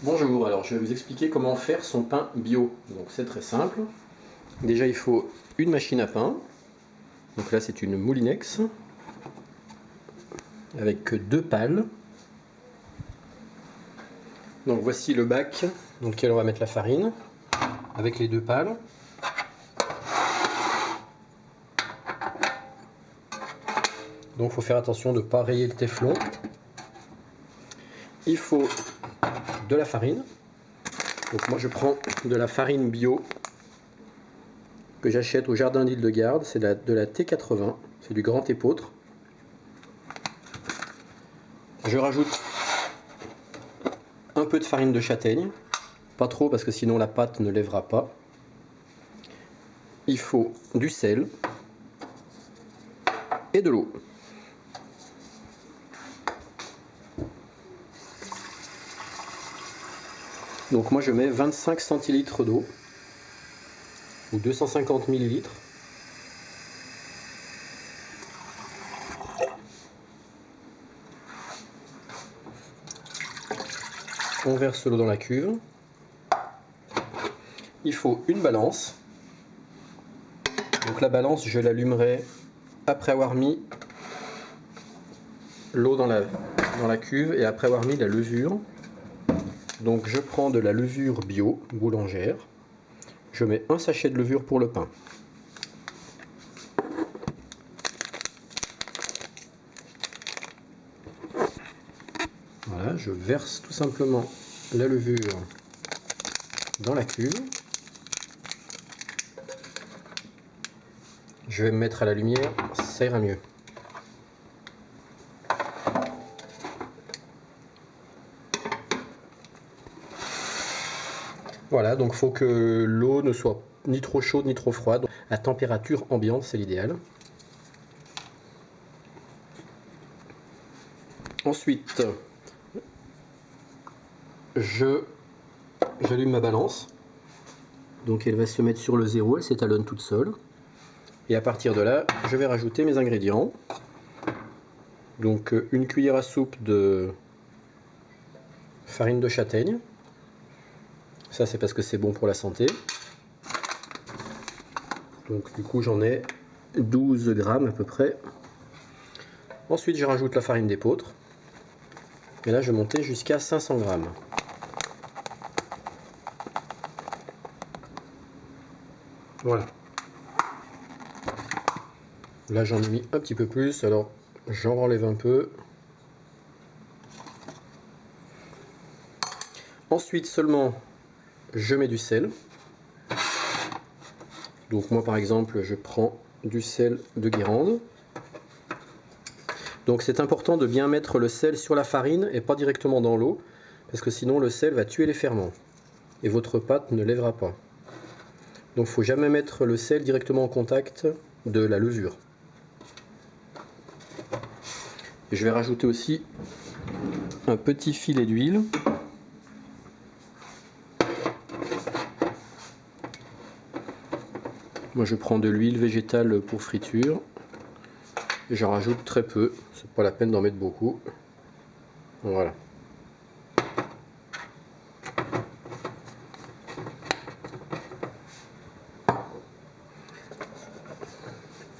Bonjour, alors je vais vous expliquer comment faire son pain bio. Donc c'est très simple. Déjà il faut une machine à pain. Donc là c'est une Moulinex avec deux pales. Donc voici le bac dans lequel on va mettre la farine avec les deux pales. Donc il faut faire attention de ne pas rayer le téflon. Il faut de la farine. Donc moi je prends de la farine bio que j'achète au jardin d'Île-de-Garde, c'est de la T80, c'est du grand épeautre. Je rajoute un peu de farine de châtaigne, pas trop parce que sinon la pâte ne lèvera pas. Il faut du sel et de l'eau. Donc moi je mets 25 centilitres d'eau ou 250 millilitres. On verse l'eau dans la cuve. Il faut une balance. Donc la balance je l'allumerai après avoir mis l'eau dans la cuve et après avoir mis la levure. Donc je prends de la levure bio boulangère. Je mets un sachet de levure pour le pain. Voilà, je verse tout simplement la levure dans la cuve. Je vais me mettre à la lumière, ça ira mieux. Voilà, donc il faut que l'eau ne soit ni trop chaude ni trop froide. À température ambiante, c'est l'idéal. Ensuite, j'allume ma balance. Donc elle va se mettre sur le zéro, elle s'étalonne toute seule. Et à partir de là, je vais rajouter mes ingrédients. Donc une cuillère à soupe de farine de châtaigne. Ça c'est parce que c'est bon pour la santé. Donc du coup j'en ai 12 grammes à peu près. Ensuite je rajoute la farine d'épeautre. Et là je vais monter jusqu'à 500 grammes. Voilà. Là j'en ai mis un petit peu plus, alors j'en enlève un peu. Ensuite seulement je mets du sel. Donc moi par exemple je prends du sel de Guérande. Donc c'est important de bien mettre le sel sur la farine et pas directement dans l'eau, parce que sinon le sel va tuer les ferments et votre pâte ne lèvera pas. Donc il ne faut jamais mettre le sel directement en contact de la levure. Et je vais rajouter aussi un petit filet d'huile. Moi je prends de l'huile végétale pour friture. Et j'en rajoute très peu, c'est pas la peine d'en mettre beaucoup. Voilà.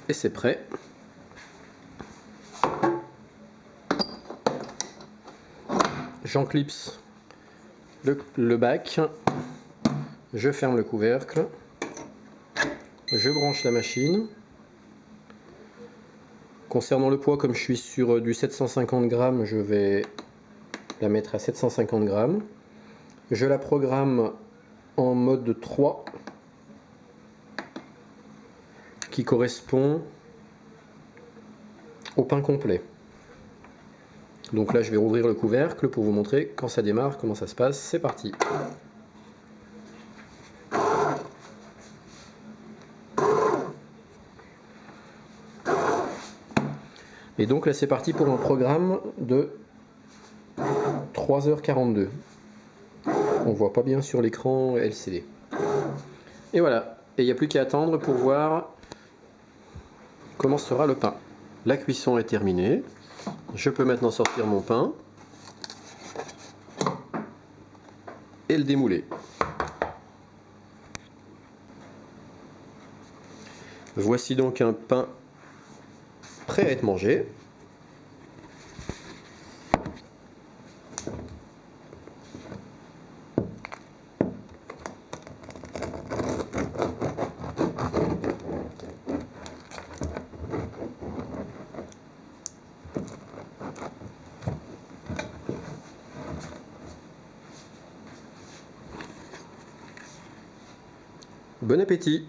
Et c'est prêt. J'enclipse le bac. Je ferme le couvercle. Je branche la machine. Concernant le poids, comme je suis sur du 750 grammes, je vais la mettre à 750 grammes. Je la programme en mode 3 qui correspond au pain complet. Donc là je vais rouvrir le couvercle pour vous montrer quand ça démarre, comment ça se passe. C'est parti. Et donc là c'est parti pour un programme de 3h42. On voit pas bien sur l'écran LCD. Et voilà, et il n'y a plus qu'à attendre pour voir comment sera le pain. La cuisson est terminée. Je peux maintenant sortir mon pain. et le démouler. Voici donc un pain prêt à être mangé. Bon appétit!